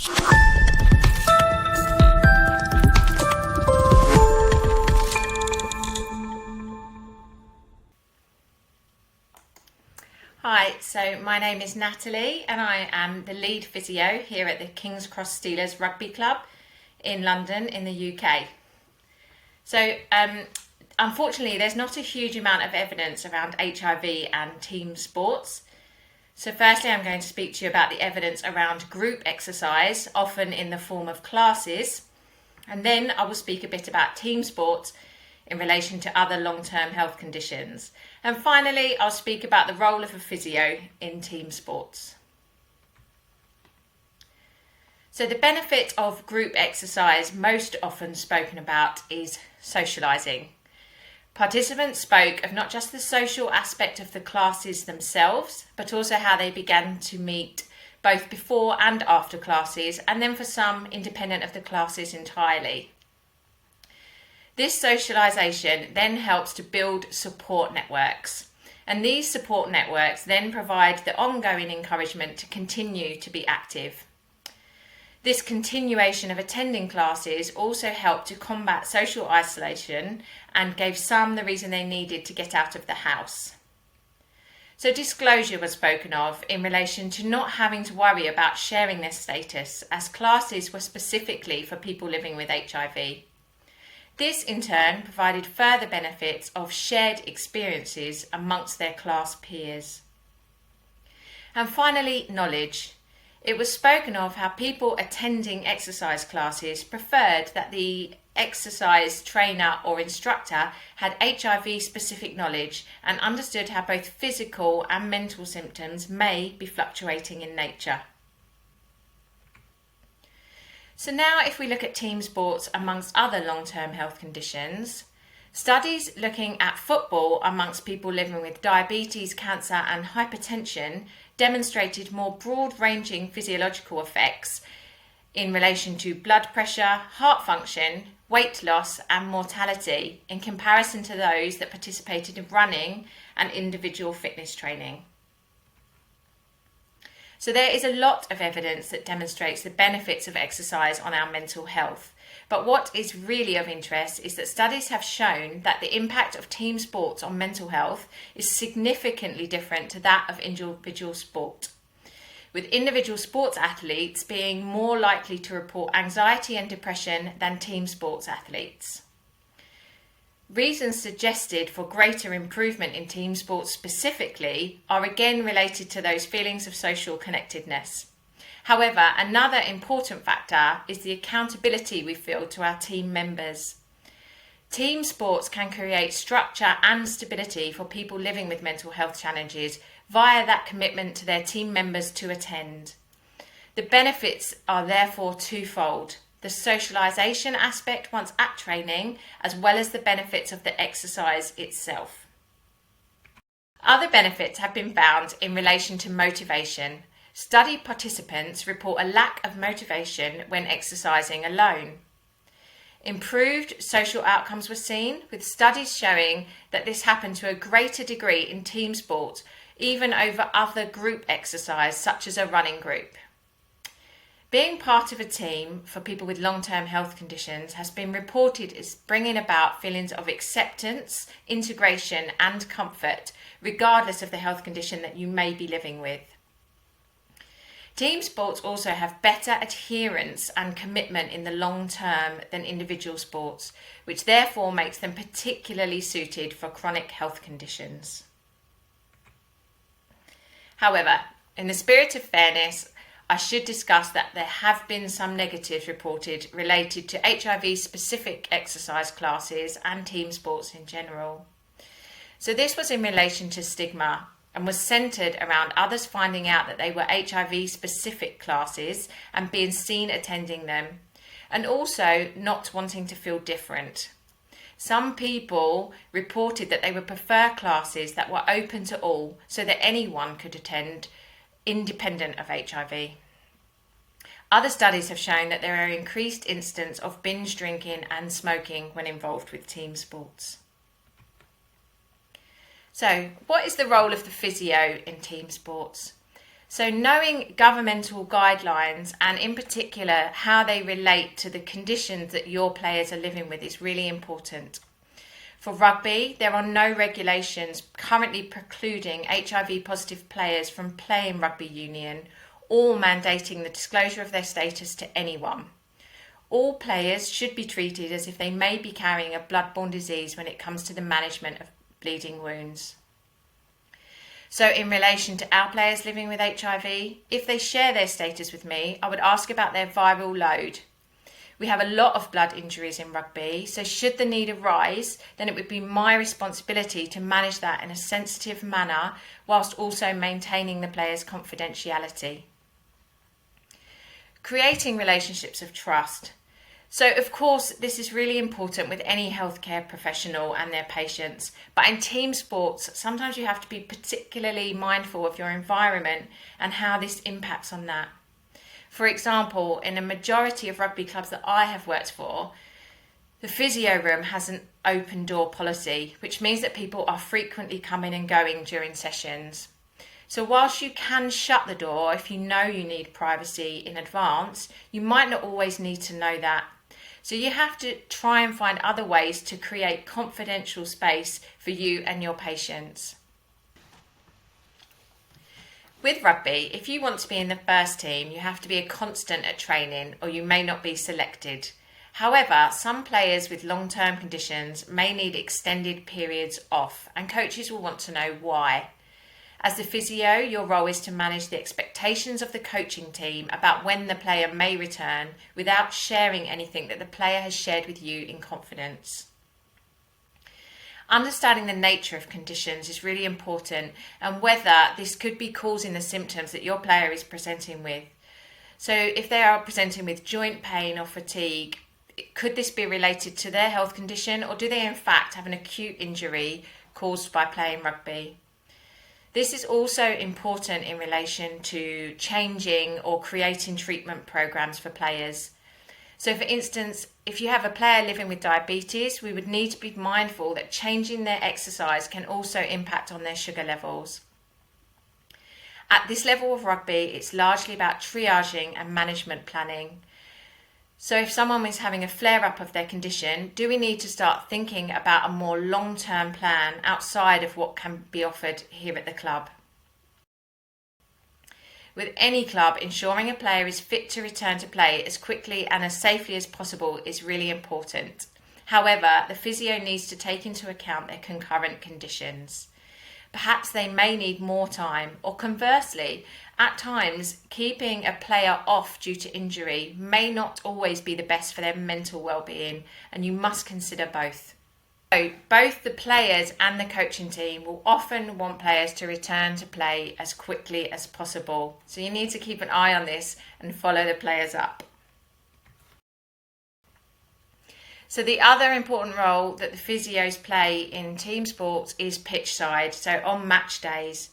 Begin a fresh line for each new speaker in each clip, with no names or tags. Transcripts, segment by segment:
Hi, so my name is Natalie and I am the lead physio here at the King's Cross Steelers Rugby Club in London in the UK. So unfortunately there's not a huge amount of evidence around HIV and team sports. So firstly I'm going to speak to you about the evidence around group exercise, often in the form of classes, and then I will speak a bit about team sports in relation to other long-term health conditions. And finally, I'll speak about the role of a physio in team sports. So the benefit of group exercise most often spoken about is socialising. Participants spoke of not just the social aspect of the classes themselves, but also how they began to meet both before and after classes, and then for some independent of the classes entirely. This socialisation then helps to build support networks, and these support networks then provide the ongoing encouragement to continue to be active. This continuation of attending classes also helped to combat social isolation and gave some the reason they needed to get out of the house. So disclosure was spoken of in relation to not having to worry about sharing their status, as classes were specifically for people living with HIV. This in turn provided further benefits of shared experiences amongst their class peers. And finally, knowledge. It was spoken of how people attending exercise classes preferred that the exercise trainer or instructor had HIV specific knowledge and understood how both physical and mental symptoms may be fluctuating in nature. So now if we look at team sports amongst other long-term health conditions, studies looking at football amongst people living with diabetes, cancer and hypertension demonstrated more broad-ranging physiological effects in relation to blood pressure, heart function, weight loss and mortality in comparison to those that participated in running and individual fitness training. So there is a lot of evidence that demonstrates the benefits of exercise on our mental health. But what is really of interest is that studies have shown that the impact of team sports on mental health is significantly different to that of individual sport, with individual sports athletes being more likely to report anxiety and depression than team sports athletes. Reasons suggested for greater improvement in team sports specifically are again related to those feelings of social connectedness. However, another important factor is the accountability we feel to our team members. Team sports can create structure and stability for people living with mental health challenges via that commitment to their team members to attend. The benefits are therefore twofold: the socialisation aspect once at training, as well as the benefits of the exercise itself. Other benefits have been found in relation to motivation. Study participants report a lack of motivation when exercising alone. Improved social outcomes were seen, with studies showing that this happened to a greater degree in team sport, even over other group exercise such as a running group. Being part of a team for people with long-term health conditions has been reported as bringing about feelings of acceptance, integration and comfort, regardless of the health condition that you may be living with. Team sports also have better adherence and commitment in the long term than individual sports, which therefore makes them particularly suited for chronic health conditions. However, in the spirit of fairness, I should discuss that there have been some negatives reported related to HIV-specific exercise classes and team sports in general. So this was in relation to stigma and was centred around others finding out that they were HIV-specific classes and being seen attending them, and also not wanting to feel different. Some people reported that they would prefer classes that were open to all so that anyone could attend, independent of HIV. Other studies have shown that there are increased incidents of binge drinking and smoking when involved with team sports. So, what is the role of the physio in team sports? So knowing governmental guidelines and in particular how they relate to the conditions that your players are living with is really important. For rugby, there are no regulations currently precluding HIV positive players from playing rugby union or mandating the disclosure of their status to anyone. All players should be treated as if they may be carrying a blood-borne disease when it comes to the management of bleeding wounds. So in relation to our players living with HIV, if they share their status with me, I would ask about their viral load. We have a lot of blood injuries in rugby, so should the need arise, then it would be my responsibility to manage that in a sensitive manner whilst also maintaining the player's confidentiality. Creating relationships of trust. So, of course, this is really important with any healthcare professional and their patients. But in team sports, sometimes you have to be particularly mindful of your environment and how this impacts on that. For example, in a majority of rugby clubs that I have worked for, the physio room has an open door policy, which means that people are frequently coming and going during sessions. So whilst you can shut the door if you know you need privacy in advance, you might not always need to know that. So you have to try and find other ways to create confidential space for you and your patients. With rugby, if you want to be in the first team, you have to be a constant at training or you may not be selected. However, some players with long-term conditions may need extended periods off and coaches will want to know why. As the physio, your role is to manage the expectations of the coaching team about when the player may return without sharing anything that the player has shared with you in confidence. Understanding the nature of conditions is really important and whether this could be causing the symptoms that your player is presenting with. So if they are presenting with joint pain or fatigue, could this be related to their health condition or do they in fact have an acute injury caused by playing rugby? This is also important in relation to changing or creating treatment programs for players. So for instance, if you have a player living with diabetes, we would need to be mindful that changing their exercise can also impact on their sugar levels. At this level of rugby, it's largely about triaging and management planning. So if someone is having a flare-up of their condition, do we need to start thinking about a more long-term plan outside of what can be offered here at the club? With any club, ensuring a player is fit to return to play as quickly and as safely as possible is really important. However, the physio needs to take into account their concurrent conditions. Perhaps they may need more time, or conversely, at times, keeping a player off due to injury may not always be the best for their mental well-being, and you must consider both. So, both the players and the coaching team will often want players to return to play as quickly as possible. So you need to keep an eye on this and follow the players up. So the other important role that the physios play in team sports is pitch side, so on match days.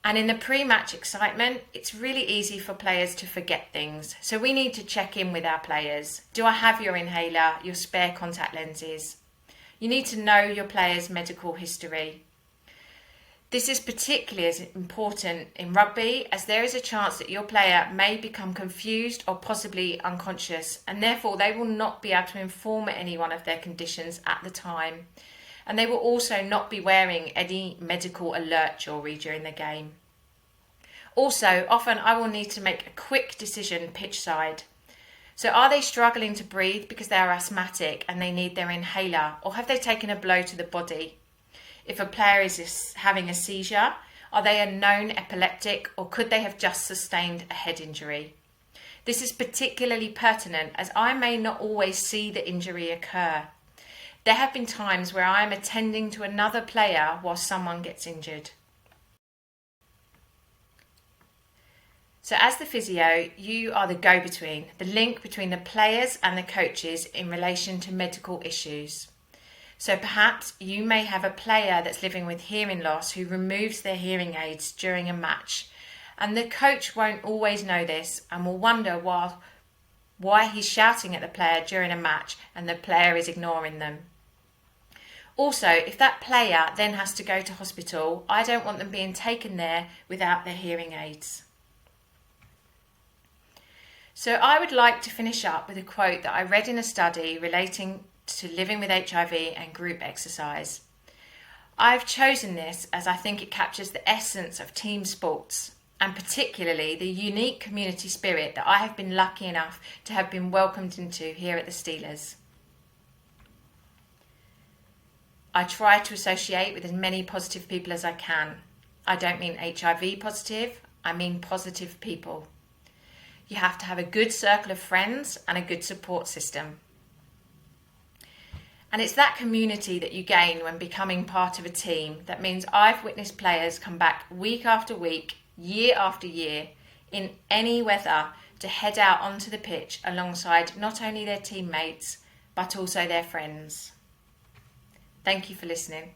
And in the pre-match excitement, it's really easy for players to forget things. So we need to check in with our players. Do I have your inhaler, your spare contact lenses? You need to know your player's medical history. This is particularly as important in rugby as there is a chance that your player may become confused or possibly unconscious and therefore they will not be able to inform anyone of their conditions at the time. And they will also not be wearing any medical alert jewellery during the game. Also, often I will need to make a quick decision pitch side. So are they struggling to breathe because they are asthmatic and they need their inhaler, or have they taken a blow to the body? If a player is having a seizure, are they a known epileptic or could they have just sustained a head injury? This is particularly pertinent as I may not always see the injury occur. There have been times where I am attending to another player while someone gets injured. So as the physio, you are the go-between, the link between the players and the coaches in relation to medical issues. So perhaps you may have a player that's living with hearing loss who removes their hearing aids during a match, and the coach won't always know this and will wonder why he's shouting at the player during a match and the player is ignoring them. Also, if that player then has to go to hospital, I don't want them being taken there without their hearing aids. So I would like to finish up with a quote that I read in a study relating to living with HIV and group exercise. I've chosen this as I think it captures the essence of team sports, and particularly the unique community spirit that I have been lucky enough to have been welcomed into here at the Steelers. I try to associate with as many positive people as I can. I don't mean HIV positive, I mean positive people. You have to have a good circle of friends and a good support system. And it's that community that you gain when becoming part of a team that means I've witnessed players come back week after week, year after year, in any weather to head out onto the pitch alongside not only their teammates, but also their friends. Thank you for listening.